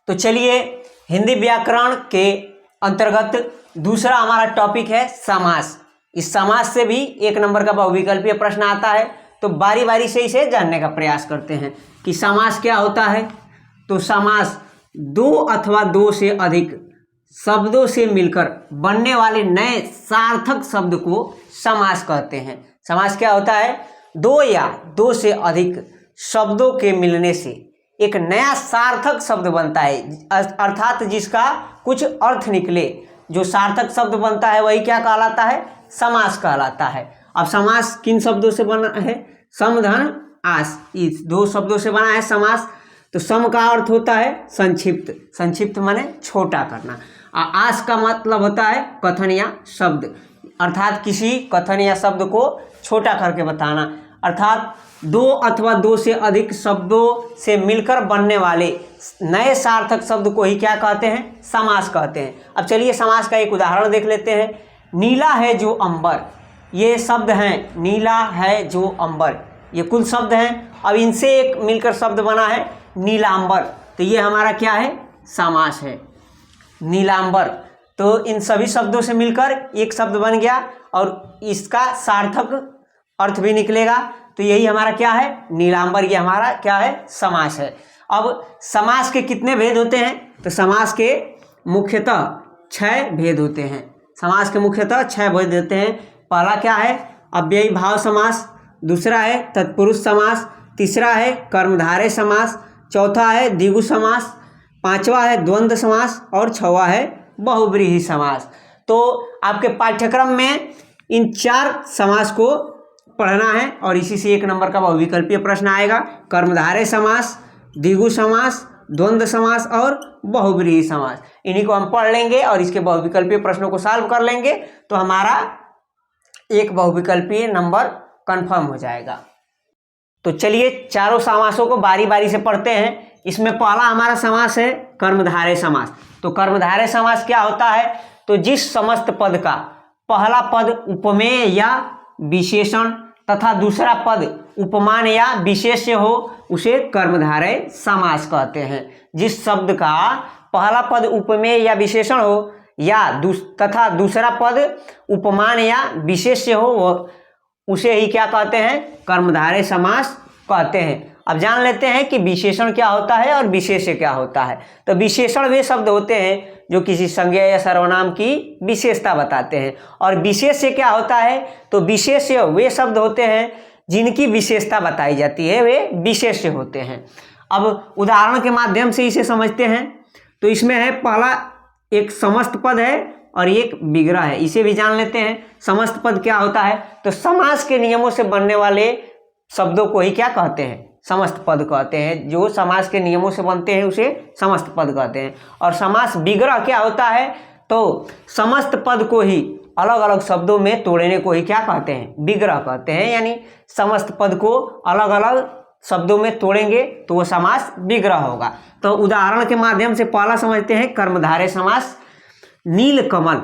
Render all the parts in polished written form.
तो चलिए हिंदी व्याकरण के अंतर्गत दूसरा हमारा टॉपिक है समास। इस समास से भी 1 नंबर का बहुविकल्पीय प्रश्न आता है, तो बारी बारी से इसे जानने का प्रयास करते हैं कि समास क्या होता है। तो समास 2 अथवा 2 से अधिक शब्दों से मिलकर बनने वाले नए सार्थक शब्द को समास कहते हैं। समास क्या होता है? 2 या 2 से अधिक शब्दों के मिलने से एक नया सार्थक शब्द बनता है, अर्थात जिसका कुछ अर्थ निकले। जो सार्थक शब्द बनता है वही क्या कहलाता है? समास कहलाता है। अब समास किन शब्दों से बना है? सम धन आस, इस 2 शब्दों से बना है समास। तो सम का अर्थ होता है संक्षिप्त, संक्षिप्त माने छोटा करना। आस का मतलब होता है कथन या शब्द, अर्थात किसी कथन या शब्द को छोटा करके बताना। अर्थात 2 अथवा 2 से अधिक शब्दों से मिलकर बनने वाले नए सार्थक शब्द को ही क्या कहते हैं? समास कहते हैं। अब चलिए समास का एक उदाहरण देख लेते हैं। नीला है जो अंबर, ये शब्द हैं। नीला है जो अंबर, ये कुल शब्द हैं। अब इनसे एक मिलकर शब्द बना है नीलांबर, तो ये हमारा क्या है? समास है, नीलांबर। तो इन सभी शब्दों से मिलकर एक शब्द बन गया और इसका सार्थक अर्थ भी निकलेगा, तो यही हमारा क्या है? नीलांबर। ये हमारा क्या है? समास है। अब समास के कितने भेद होते हैं? तो समास के मुख्यतः 6 भेद होते हैं। समास के मुख्यतः 6 भेद होते हैं। पहला क्या है? अव्ययी भाव समास, दूसरा है तत्पुरुष समास, तीसरा है कर्मधारय समास, चौथा है द्विगु समास, 5वां है द्वंद्व समास और 6वां है बहुव्रीहि समास। तो आपके पाठ्यक्रम में इन 4 समास को पढ़ना है और इसी से 1 नंबर का बहुविकल्पीय प्रश्न आएगा। कर्मधारय समास, द्विगु समास, द्वंद्व समास और बहुव्रीहि समास, इन्हीं को हम पढ़ लेंगे और इसके बहुविकल्पीय प्रश्नों को सॉल्व कर लेंगे, तो हमारा एक बहुविकल्पीय नंबर कंफर्म हो जाएगा। तो चलिए चारों समासों को बारी बारी से पढ़ते हैं। इसमें पहला हमारा समास है कर्मधारय समास। तो कर्मधारय समास क्या होता है? तो जिस समस्त पद का पहला पद उपमेय या विशेषण तथा दूसरा पद उपमान या विशेष्य हो, उसे कर्मधारय समास कहते हैं। जिस शब्द का पहला पद उपमेय या विशेषण हो या तथा दूसरा पद उपमान या विशेष्य हो, उसे ही क्या कहते हैं? कर्मधारय समास कहते हैं। अब जान लेते हैं कि विशेषण क्या होता है और विशेष्य क्या होता है। तो विशेषण वे शब्द होते हैं जो किसी संज्ञा या सर्वनाम की विशेषता बताते हैं, और विशेष्य क्या होता है? तो विशेष्य वे शब्द होते हैं जिनकी विशेषता बताई जाती है, वे विशेष्य होते हैं। अब उदाहरण के माध्यम से इसे समझते हैं। तो इसमें है पहला एक समस्त पद है और एक विग्रह है, इसे भी जान लेते हैं। समस्त पद क्या होता है? तो समास के नियमों से बनने वाले शब्दों को ही क्या कहते हैं? समस्त पद कहते हैं। जो समास के नियमों से बनते हैं उसे समस्त पद कहते हैं। और समास विग्रह क्या होता है? तो समस्त पद को ही अलग अलग शब्दों में तोड़ने को ही क्या कहते हैं? विग्रह कहते हैं। यानी समस्त पद को अलग अलग शब्दों में तोड़ेंगे तो वो समास विग्रह होगा। तो उदाहरण के माध्यम से पहला समझते हैं कर्मधारय समास। नीलकमल,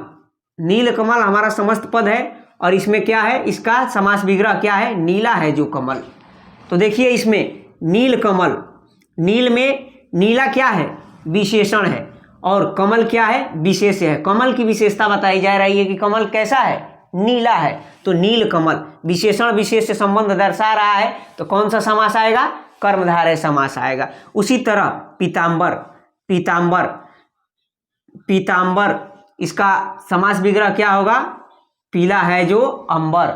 नीलकमल हमारा समस्त पद है और इसमें क्या है? इसका समास विग्रह क्या है? नीला है जो कमल। तो देखिए इसमें नीलकमल, नील में नीला क्या है? विशेषण है, और कमल क्या है? विशेष्य है। कमल की विशेषता बताई जा रही है कि कमल कैसा है? नीला है। तो नीलकमल विशेषण विशेष्य संबंध दर्शा रहा है, तो कौन सा समास आएगा? कर्मधारय समास आएगा। उसी तरह पीतांबर, पीतांबर, पीतांबर, इसका समास विग्रह क्या होगा? पीला है जो अंबर,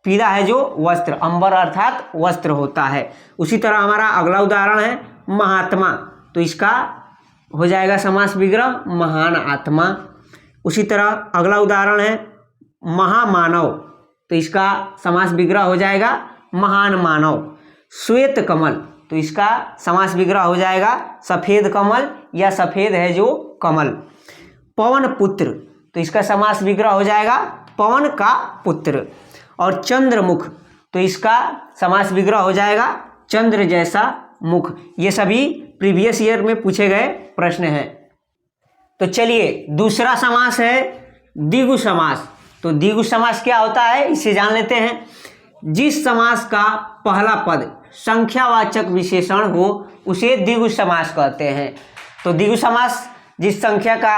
पीला है जो वस्त्र, अंबर अर्थात वस्त्र होता है। उसी तरह हमारा अगला उदाहरण है महात्मा, तो इसका हो जाएगा समास विग्रह महान आत्मा। उसी तरह अगला उदाहरण है महामानव, तो इसका समास विग्रह हो जाएगा महान मानव। श्वेत कमल, तो इसका समास विग्रह हो जाएगा सफेद कमल या सफेद है जो कमल। पवन पुत्र, तो इसका समास विग्रह हो जाएगा पवन का पुत्र। और चंद्रमुख, तो इसका समास विग्रह हो जाएगा चंद्र जैसा मुख। ये सभी प्रीवियस ईयर में पूछे गए प्रश्न हैं। तो चलिए दूसरा समास है द्विगु समास। तो द्विगु समास क्या होता है इसे जान लेते हैं। जिस समास का पहला पद संख्यावाचक विशेषण हो उसे द्विगु समास कहते हैं। तो द्विगु समास जिस संख्या का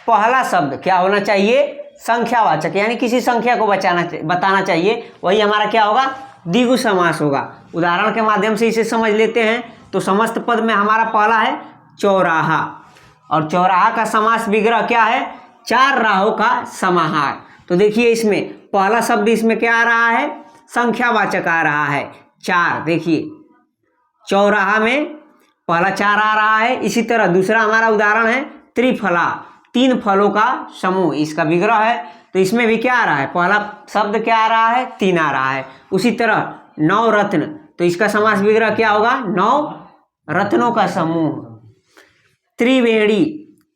पहला शब्द क्या होना चाहिए, संख्यावाचक, यानी किसी संख्या को बताना चाहिए, वही हमारा क्या होगा, द्विगु समास होगा। उदाहरण के माध्यम से इसे समझ लेते हैं। तो समस्त पद में हमारा पहला है चौराहा, और चौराहा का समास विग्रह क्या है, चार राहों का समाहार। तो देखिए इसमें पहला शब्द इसमें क्या आ रहा है, संख्यावाचक आ रहा है, चार। देखिए चौराहा में पहला चार आ रहा है। इसी तरह दूसरा हमारा उदाहरण है त्रिफला, तीन फलों का समूह, इसका विग्रह है। तो इसमें भी क्या आ रहा है, पहला शब्द क्या आ रहा है, तीन आ रहा है। उसी तरह नवरत्न, तो इसका समास विग्रह क्या होगा, नौ रत्नों का समूह। त्रिवेणी,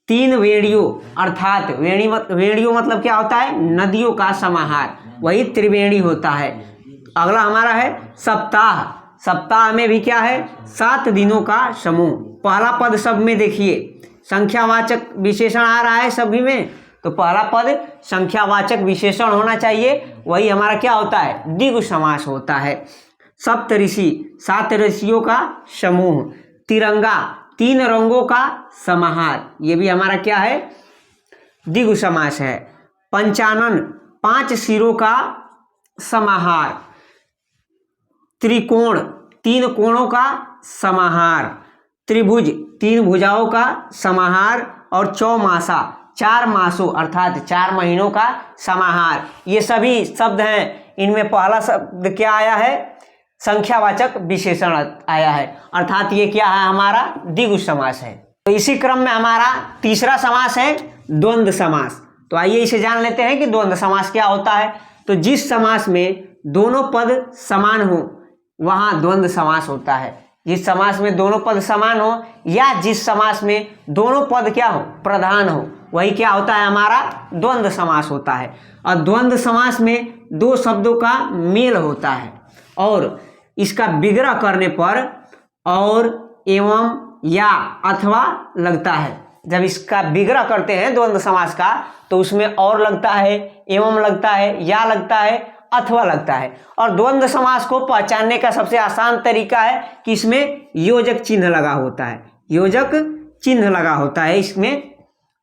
तीन वेणियों, अर्थात वेणियों मतलब क्या होता है, नदियों का समाहार, वही त्रिवेणी होता है। अगला हमारा है सप्ताह, सप्ताह में भी क्या है, 7 दिनों का समूह। पहला पद सब में देखिए संख्यावाचक विशेषण आ रहा है सभी में, तो पहला पद संख्यावाचक विशेषण होना चाहिए, वही हमारा क्या होता है, द्विगु समास होता है। सप्तऋषि, 7 ऋषियों का समूह। तिरंगा, 3 रंगों का समाहार, ये भी हमारा क्या है, द्विगु समास है। पंचानन, 5 सिरों का समाहार। त्रिकोण, 3 कोणों का समाहार। त्रिभुज, 3 भुजाओं का समाहार। और चौमासा, 4 मासों अर्थात 4 महीनों का समाहार। ये सभी शब्द हैं, इनमें पहला शब्द क्या आया है, संख्यावाचक विशेषण आया है, अर्थात ये क्या है, हमारा द्विगु समास है। तो इसी क्रम में हमारा तीसरा समास है द्वंद्व समास। तो आइए इसे जान लेते हैं कि द्वंद्व समास क्या होता है। तो जिस समास में दोनों पद समान हो वहाँ द्वंद्व समास होता है। जिस समास में दोनों पद समान हो, या जिस समास में दोनों पद क्या हो, प्रधान हो, वही क्या होता है, हमारा द्वंद्व समास होता है। और द्वंद्व समास में 2 शब्दों का मेल होता है, और इसका विग्रह करने पर और, एवं, या, अथवा लगता है। जब इसका विग्रह करते हैं द्वंद्व समास का, तो उसमें और लगता है, एवं लगता है, या लगता है, अथवा लगता है। और द्वंद्व समास को पहचानने का सबसे आसान तरीका है कि इसमें योजक चिन्ह लगा होता है, योजक चिन्ह लगा होता है इसमें,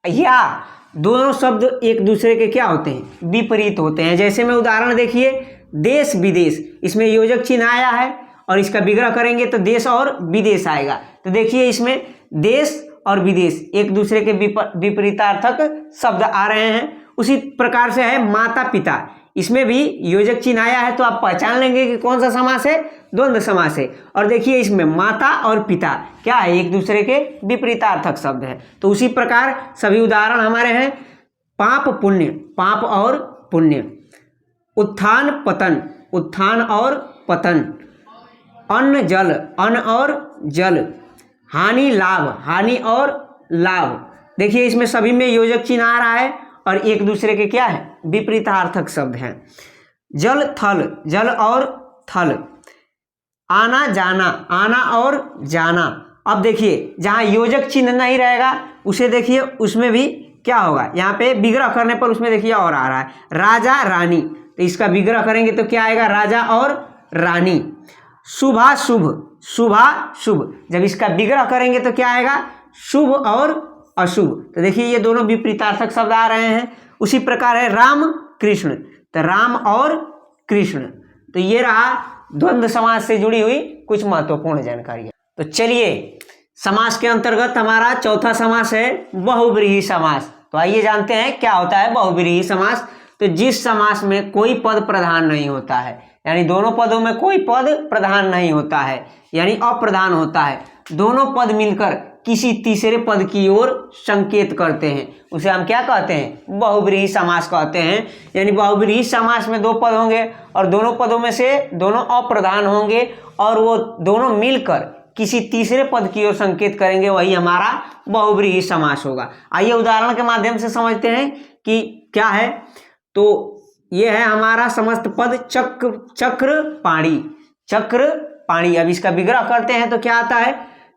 या दोनों शब्द एक दूसरे के क्या होते हैं, विपरीत होते हैं। जैसे में उदाहरण देखिए, देश विदेश, इसमें योजक चिन्ह आया है और इसका विग्रह करेंगे तो देश और विदेश आएगा। तो देखिए इसमें देश और विदेश एक दूसरे के विपरीतार्थक शब्द आ रहे हैं। उसी प्रकार से है माता पिता, इसमें भी योजक चिन्ह आया है, तो आप पहचान लेंगे कि कौन सा समास है, द्वंद्व समास है। और देखिए इसमें माता और पिता क्या है, एक दूसरे के विपरीतार्थक शब्द है। तो उसी प्रकार सभी उदाहरण हमारे हैं, पाप पुण्य, पाप और पुण्य। उत्थान पतन, उत्थान और पतन। अन्न जल, अन्न और जल। हानि लाभ, हानि और लाभ। देखिए इसमें सभी में योजक चिन्ह आ रहा है और एक दूसरे के क्या है, विपरीतार्थक शब्द हैं। जल थल, जल और थल। आना जाना, आना और जाना। अब देखिए जहाँ योजक चिन्ह नहीं रहेगा उसे देखिए उसमें भी क्या होगा, यहाँ पे विग्रह करने पर उसमें देखिए और आ रहा है, राजा रानी, तो इसका विग्रह करेंगे तो क्या आएगा, राजा और रानी। शुभा शुभ, शुभा शुभ, जब इसका विग्रह करेंगे तो क्या आएगा, शुभ और अशुभ। तो देखिए ये दोनों विपरीतार्थक शब्द आ रहे हैं। उसी प्रकार है राम कृष्ण, तो राम और कृष्ण। तो ये रहा द्वंद्व समास से जुड़ी हुई कुछ महत्वपूर्ण जानकारियां। तो चलिए समास के अंतर्गत हमारा चौथा समास है बहुव्रीहि समास। तो आइए जानते हैं क्या होता है बहुव्रीहि समास। तो जिस समास में कोई पद प्रधान नहीं होता है, यानी दोनों पदों में कोई पद प्रधान नहीं होता है, यानी अप्रधान होता है, दोनों पद मिलकर किसी तीसरे पद की ओर संकेत करते हैं, उसे हम क्या कहते हैं, बहुव्रीहि समास कहते हैं। यानी बहुव्रीहि समास में 2 पद होंगे और दोनों पदों में से दोनों अप्रधान होंगे और वो दोनों मिलकर किसी तीसरे पद की ओर संकेत करेंगे, वही हमारा बहुव्रीहि समास होगा। आइए उदाहरण के माध्यम से समझते हैं कि क्या है। तो ये है हमारा समस्त पद चक्र पाणी, चक्र पाणी। अब इसका विग्रह करते हैं तो क्या आता है,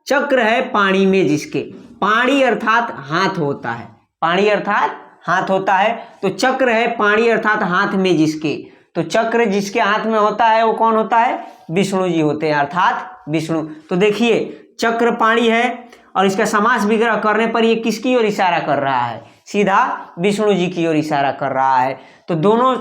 चक्र है पाणी में जिसके, पाणी अर्थात हाथ होता है, पाणी अर्थात हाथ होता है। तो चक्र है पाणी अर्थात हाथ में जिसके, तो चक्र जिसके हाथ में होता है वो कौन होता है, विष्णु जी होते हैं, अर्थात विष्णु। तो देखिए चक्र पाणी है और इसका समास विग्रह करने पर ये किसकी ओर इशारा कर रहा है? सीधा विष्णु जी की ओर इशारा कर रहा है। तो दोनों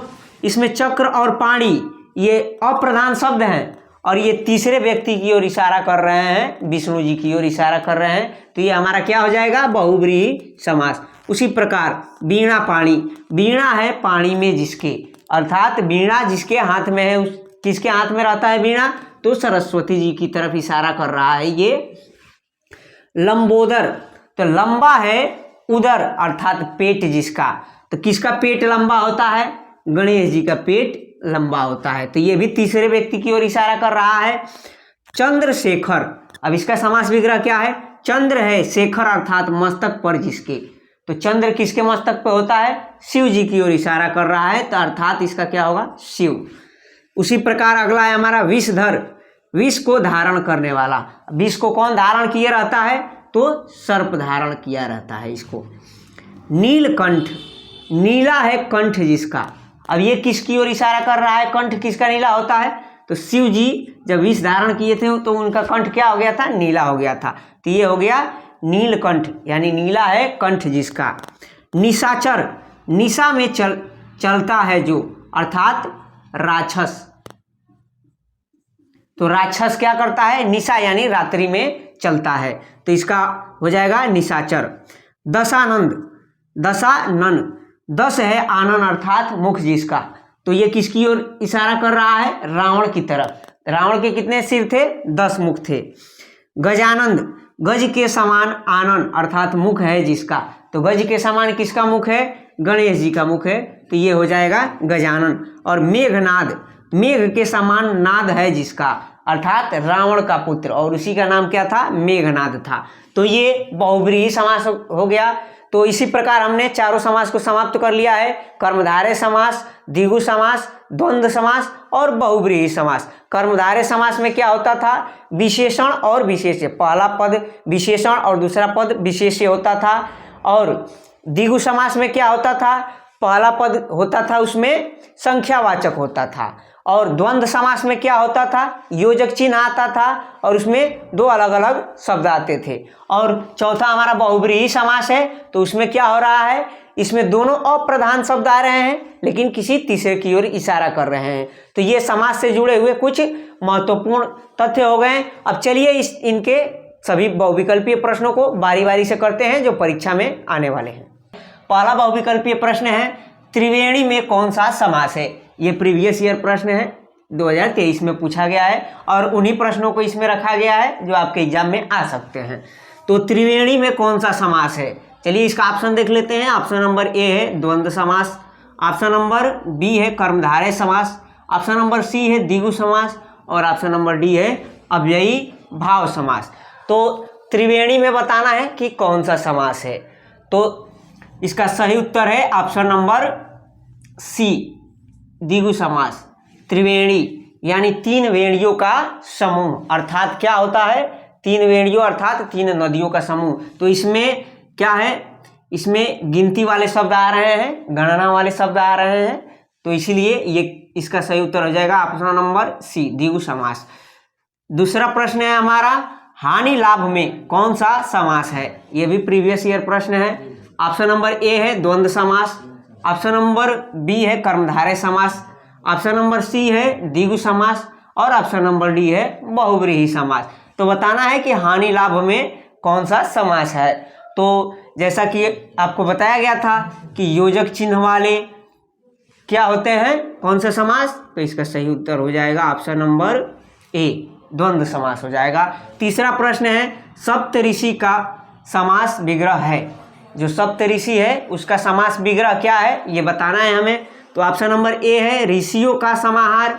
इसमें चक्र और पाणी ये अप्रधान शब्द हैं और ये तीसरे व्यक्ति की ओर इशारा कर रहे हैं, विष्णु जी की ओर इशारा कर रहे हैं। तो ये हमारा क्या हो जाएगा? बहुव्रीहि समास। उसी प्रकार वीणा पाणी, वीणा है पाणी में जिसके, अर्थात वीणा जिसके हाथ में है, किसके हाथ में रहता है वीणा? तो सरस्वती जी की तरफ इशारा कर रहा है ये। लंबोदर, तो लंबा है उदर अर्थात पेट जिसका, तो किसका पेट लंबा होता है? गणेश जी का पेट लंबा होता है। तो ये भी तीसरे व्यक्ति की ओर इशारा कर रहा है। चंद्रशेखर, अब इसका समास विग्रह क्या है? चंद्र है, शेखर अर्थात मस्तक पर जिसके, तो चंद्र किसके मस्तक पर होता है? शिव जी की ओर इशारा कर रहा है, तो अर्थात इसका क्या होगा? शिव। उसी प्रकार अगला है हमारा विषधर, विष को धारण करने वाला। विष को कौन धारण किए रहता है? तो सर्प धारण किया रहता है इसको। नीलकंठ, नीला है कंठ जिसका, अब ये किसकी ओर इशारा कर रहा है? कंठ किसका नीला होता है? तो शिव जी जब विष धारण किए थे तो उनका कंठ क्या हो गया था? नीला हो गया था। तो ये हो गया नीलकंठ, यानी नीला है कंठ जिसका। निशाचर, निशा में चलता है जो, अर्थात राक्षस, तो राक्षस क्या करता है? निशा यानी रात्रि में चलता है, तो इसका हो जाएगा निशाचर। दशानंद, दशानन, दस है आनन अर्थात मुख जिसका, तो ये किसकी ओर इशारा कर रहा है? रावण की तरफ। रावण के कितने सिर थे? 10 मुख थे। गजानंद, गज के समान आनन अर्थात मुख है जिसका, तो गज के समान किसका मुख है? गणेश जी का मुख है, तो ये हो जाएगा गजानन। और मेघनाद, मेघ के समान नाद है जिसका, अर्थात रावण का पुत्र, और उसी का नाम क्या था? मेघनाद था। तो ये बहुव्रीहि समास हो गया। तो इसी प्रकार हमने चारों समास को समाप्त कर लिया है। कर्मधारय समास, द्विगु समास, द्वंद्व समास और बहुव्रीहि समास। कर्मधारय समास में क्या होता था? विशेषण और विशेष्य, पहला पद विशेषण और दूसरा पद विशेष्य होता था। और द्विगु समास में क्या होता था? पहला पद होता था उसमें संख्यावाचक होता था। और द्वंद्व समास में क्या होता था? योजक चिन्ह आता था और उसमें 2 अलग अलग शब्द आते थे। और चौथा हमारा बहुव्रीहि समास है, तो उसमें क्या हो रहा है? इसमें दोनों अप्रधान शब्द आ रहे हैं लेकिन किसी तीसरे की ओर इशारा कर रहे हैं। तो ये समास से जुड़े हुए कुछ महत्वपूर्ण तथ्य हो गए। अब चलिए इनके सभी बहुविकल्पीय प्रश्नों को बारी बारी से करते हैं जो परीक्षा में आने वाले हैं। पहला बहुविकल्पीय प्रश्न है, त्रिवेणी में कौन सा समास है? ये प्रीवियस ईयर प्रश्न है, 2023 में पूछा गया है और उन्हीं प्रश्नों को इसमें रखा गया है जो आपके एग्जाम में आ सकते हैं। तो त्रिवेणी में कौन सा समास है? चलिए इसका ऑप्शन देख लेते हैं। ऑप्शन नंबर ए है द्वंद्व समास, ऑप्शन नंबर बी है कर्मधारय समास, ऑप्शन नंबर सी है द्विगु समास और ऑप्शन नंबर डी है अव्ययी भाव समास। तो त्रिवेणी में बताना है कि कौन सा समास है, तो इसका सही उत्तर है ऑप्शन नंबर सी, द्विगु समास। त्रिवेणी यानी 3 वेणियों का समूह, अर्थात क्या होता है? 3 वेणियों अर्थात 3 नदियों का समूह। तो इसमें क्या है? इसमें गिनती वाले शब्द आ रहे हैं, गणना वाले शब्द आ रहे हैं, तो इसीलिए ये इसका सही उत्तर हो जाएगा ऑप्शन नंबर सी, द्विगु समास। दूसरा प्रश्न है हमारा, हानि लाभ में कौन सा समास है? ये भी प्रीवियस ईयर प्रश्न है। ऑप्शन नंबर ए है द्वंद्व समास, ऑप्शन नंबर बी है कर्मधारय समास, ऑप्शन नंबर सी है द्विगु समास और ऑप्शन नंबर डी है बहुव्रीहि समास। तो बताना है कि हानि लाभ में कौन सा समास है। तो जैसा कि आपको बताया गया था कि योजक चिन्ह वाले क्या होते हैं, कौन सा समास, तो इसका सही उत्तर हो जाएगा ऑप्शन नंबर ए, द्वंद्व समास हो जाएगा। तीसरा प्रश्न है, सप्तऋषि का समास विग्रह है। जो सप्तऋषि है उसका समास विग्रह क्या है ये बताना है हमें। तो ऑप्शन नंबर ए है ऋषियों का समाहार,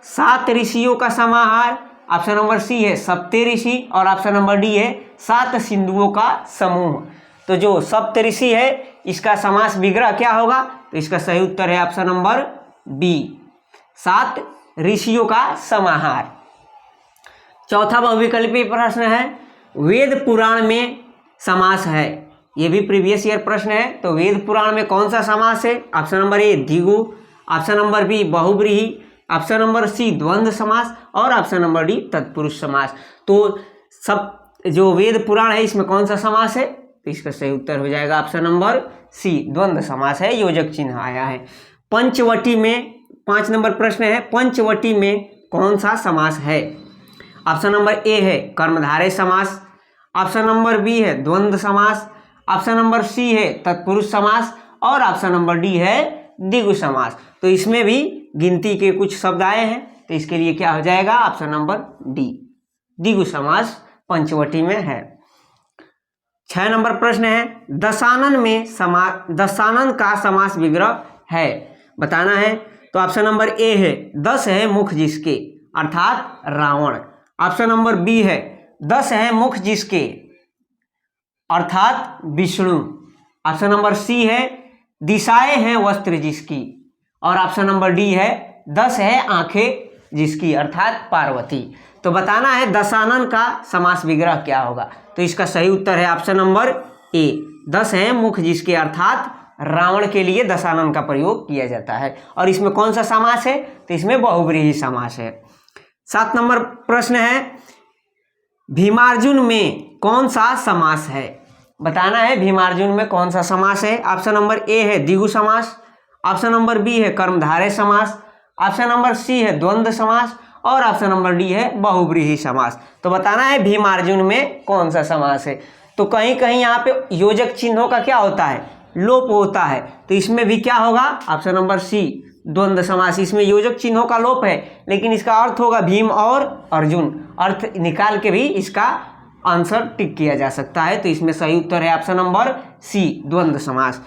7 ऋषियों का समाहार, ऑप्शन नंबर सी है सप्तऋषि और ऑप्शन नंबर डी है 7 सिंधुओं का समूह। तो जो सप्तऋषि है इसका समास विग्रह क्या होगा, तो इसका सही उत्तर है ऑप्शन नंबर बी, 7 ऋषियों का समाहार। चौथा बहुविकल्पीय प्रश्न है, वेद पुराण में समास है। ये भी प्रीवियस ईयर प्रश्न है। तो वेद पुराण में कौन सा समास है? ऑप्शन नंबर ए द्विगु, ऑप्शन नंबर बी बहुव्रीहि, ऑप्शन नंबर सी द्वंद्व समास और ऑप्शन नंबर डी तत्पुरुष समास। तो जो वेद पुराण है इसमें कौन सा समास है? तो इसका सही उत्तर हो जाएगा ऑप्शन नंबर सी, द्वंद्व समास है, योजक चिन्ह आया है। पंचवटी में 5 नंबर प्रश्न है, पंचवटी में कौन सा समास है? ऑप्शन नंबर ए है कर्मधारय समास, ऑप्शन नंबर बी है द्वंद्व समास, ऑप्शन नंबर सी है तत्पुरुष समास और ऑप्शन नंबर डी है द्विगु समास। तो इसमें भी गिनती के कुछ शब्द आए हैं, तो इसके लिए क्या हो जाएगा? ऑप्शन नंबर डी, द्विगु समास पंचवटी में है। 6 नंबर प्रश्न है, दशानन में दशानन का समास विग्रह है, बताना है। तो ऑप्शन नंबर ए है 10 है मुख जिसके, अर्थात रावण। ऑप्शन नंबर बी है 10 है मुख जिसके, अर्थात विष्णु। ऑप्शन नंबर सी है दिशाएं हैं वस्त्र जिसकी, और ऑप्शन नंबर डी है 10 है आंखें जिसकी, अर्थात पार्वती। तो बताना है दशानन का समास विग्रह क्या होगा? तो इसका सही उत्तर है ऑप्शन नंबर ए, 10 है मुख जिसके, अर्थात रावण के लिए दशानन का प्रयोग किया जाता है। और इसमें कौन सा समास है? तो इसमें बहुव्रीहि समास है। 7 नंबर प्रश्न है, भीमार्जुन में कौन सा समास है? बताना है भीमार्जुन में कौन सा समास है। ऑप्शन नंबर ए है द्विगु समास, ऑप्शन नंबर बी है कर्मधारय समास, ऑप्शन नंबर सी है द्वंद्व समास और ऑप्शन नंबर डी है बहुव्रीहि समास। तो बताना है भीमार्जुन में कौन सा समास है। तो कहीं कहीं यहाँ पे योजक चिन्हों का क्या होता है? लोप होता है। तो इसमें भी क्या होगा? ऑप्शन नंबर सी, द्वंद्व समास। इसमें योजक चिन्हों का लोप है, लेकिन इसका अर्थ होगा भीम और अर्जुन, अर्थ निकाल के भी इसका आंसर टिक किया जा सकता है। तो इसमें सही उत्तर है ऑप्शन नंबर सी, द्वंद्व समास।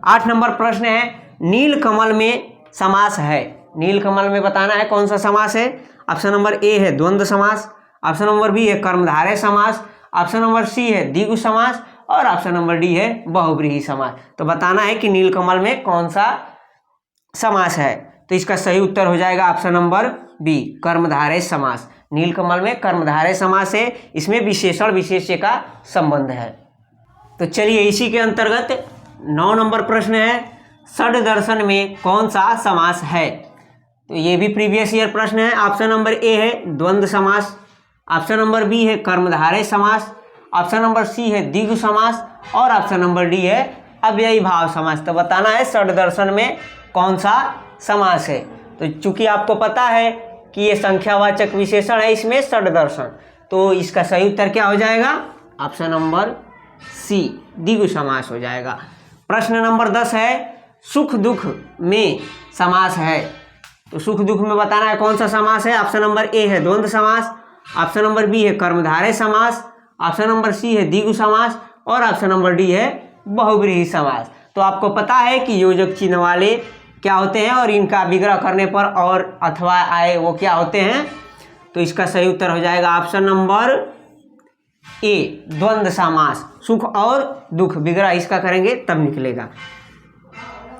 8 नंबर प्रश्न है, नीलकमल में समास है, नीलकमल में बताना है कौन सा समास है। ऑप्शन नंबर ए है द्वंद्व समास, ऑप्शन नंबर बी है कर्मधारय समास, ऑप्शन नंबर सी है द्विगु समास और ऑप्शन नंबर डी है बहुव्रीहि समास। तो बताना है कि नीलकमल में कौन सा समास है। तो इसका सही उत्तर हो जाएगा ऑप्शन नंबर बी, कर्मधारय समास। नीलकमल में कर्मधारय समास है, इसमें विशेषण विशेष्य का संबंध है। तो चलिए इसी के अंतर्गत 9 नंबर प्रश्न है, षड दर्शन में कौन सा समास है? तो ये भी प्रीवियस ईयर प्रश्न है। ऑप्शन नंबर ए है द्वंद्व समास, ऑप्शन नंबर बी है कर्मधारय समास, ऑप्शन नंबर सी है द्विगु समास और ऑप्शन नंबर डी है अव्ययी भाव समास। तो बताना है षड दर्शन में कौन सा समास है। तो चूंकि आपको पता है कि ये संख्यावाचक विशेषण है इसमें षड दर्शन, तो इसका सही उत्तर क्या हो जाएगा? ऑप्शन नंबर सी, द्विगु समास हो जाएगा। प्रश्न नंबर 10 है, सुख दुख में समास है। तो सुख दुख में बताना है कौन सा समास है। ऑप्शन नंबर ए है द्वंद्व समास, ऑप्शन नंबर बी है कर्मधारय समास, ऑप्शन नंबर सी है द्विगु समास और ऑप्शन नंबर डी है बहुव्रीहि समास। तो आपको पता है कि योजक चिन्ह वाले क्या होते हैं और इनका विग्रह करने पर और अथवा आए वो क्या होते हैं। तो इसका सही उत्तर हो जाएगा ऑप्शन नंबर ए, द्वंद्व समास। सुख और दुख विग्रह इसका करेंगे तब निकलेगा।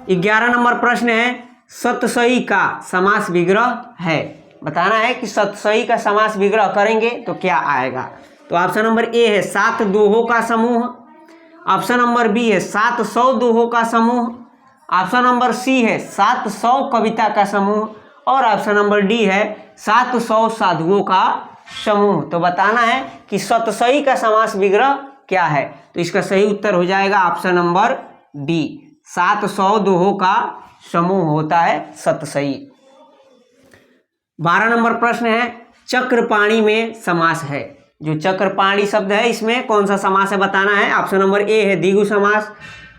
11 नंबर प्रश्न है, सतसई का समास विग्रह है। बताना है कि सतसई का समास विग्रह करेंगे तो क्या आएगा। तो ऑप्शन नंबर ए है 7 दोहों का समूह, ऑप्शन नंबर बी है 700 दोहों का समूह, ऑप्शन नंबर सी है 700 कविता का समूह और ऑप्शन नंबर डी है 700 साधुओं का समूह। तो बताना है कि सतसई का समास विग्रह क्या है। तो इसका सही उत्तर हो जाएगा ऑप्शन नंबर डी, 700 दोहों का समूह होता है सतसई। 12 नंबर प्रश्न है, चक्रपाणी में समास है। जो चक्रपाणी शब्द है इसमें कौन सा समास है बताना है। ऑप्शन नंबर ए है द्विगु समास,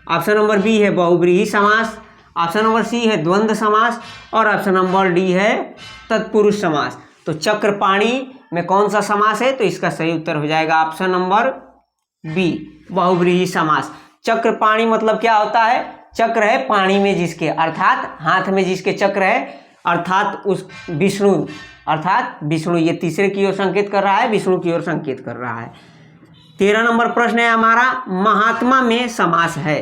ऑप्शन नंबर बी है बहुव्रीहि समास, ऑप्शन नंबर सी है द्वंद्व समास और ऑप्शन नंबर डी है तत्पुरुष समास। तो चक्रपाणी में कौन सा समास है। तो इसका सही उत्तर हो जाएगा ऑप्शन नंबर बी, बहुव्रीहि समास। चक्रपाणी मतलब क्या होता है? चक्र है पाणी में जिसके, अर्थात हाथ में जिसके चक्र है, अर्थात उस विष्णु, अर्थात विष्णु। ये तीसरे की ओर संकेत कर रहा है, विष्णु की ओर संकेत कर रहा है। 13 नंबर प्रश्न है हमारा, महात्मा में समास है।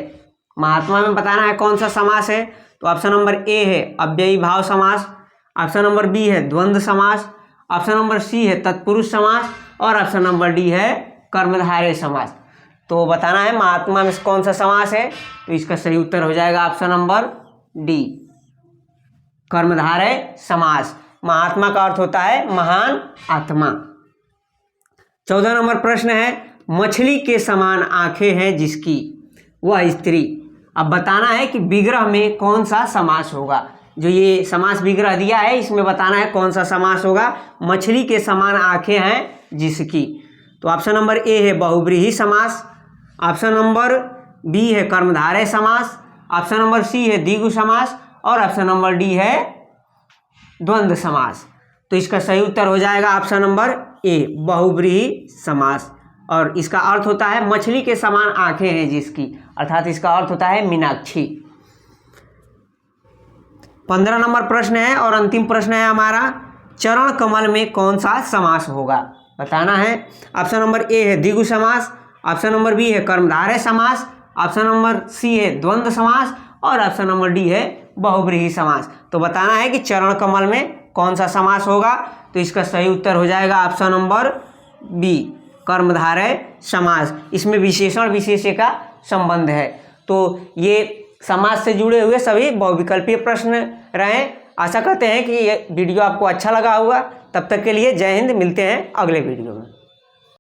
महात्मा में बताना है कौन सा समास है। तो ऑप्शन नंबर ए है अव्ययी भाव समास, ऑप्शन नंबर बी है द्वंद्व समास, ऑप्शन नंबर सी है तत्पुरुष समास और ऑप्शन नंबर डी है कर्मधारय समास। तो बताना है महात्मा में कौन सा समास है। तो इसका सही उत्तर हो जाएगा ऑप्शन नंबर डी, कर्मधारय समास। महात्मा का अर्थ होता है महान आत्मा। 14 नंबर प्रश्न है, मछली के समान आंखें हैं जिसकी, वह स्त्री। अब बताना है कि विग्रह में कौन सा समास होगा। जो ये समास विग्रह दिया है इसमें बताना है कौन सा समास होगा। मछली के समान आंखें हैं जिसकी, तो ऑप्शन नंबर ए है बहुव्रीहि समास, ऑप्शन नंबर बी है कर्मधारय समास, ऑप्शन नंबर सी है द्विगु समास और ऑप्शन नंबर डी है द्वंद्व समास। तो इसका सही उत्तर हो जाएगा ऑप्शन नंबर ए बहुव्रीहि समास, और इसका अर्थ होता है मछली के समान आंखें हैं जिसकी, अर्थात इसका अर्थ होता है मीनाक्षी। 15 नंबर प्रश्न है और अंतिम प्रश्न है हमारा, चरण कमल में कौन सा समास होगा, बताना है। ऑप्शन नंबर ए है द्विगु समास, ऑप्शन नंबर बी है कर्मधारय समास, ऑप्शन नंबर सी है द्वंद्व समास और ऑप्शन नंबर डी है बहुव्रीहि समास। तो बताना है कि चरण कमल में कौन सा समास होगा। तो इसका सही उत्तर हो जाएगा ऑप्शन नंबर बी कर्मधारय समास। इसमें विशेषण विशेष्य का संबंध है। तो ये समास से जुड़े हुए सभी बहुविकल्पीय प्रश्न रहे। आशा करते हैं कि ये वीडियो आपको अच्छा लगा होगा। तब तक के लिए जय हिंद, मिलते हैं अगले वीडियो में।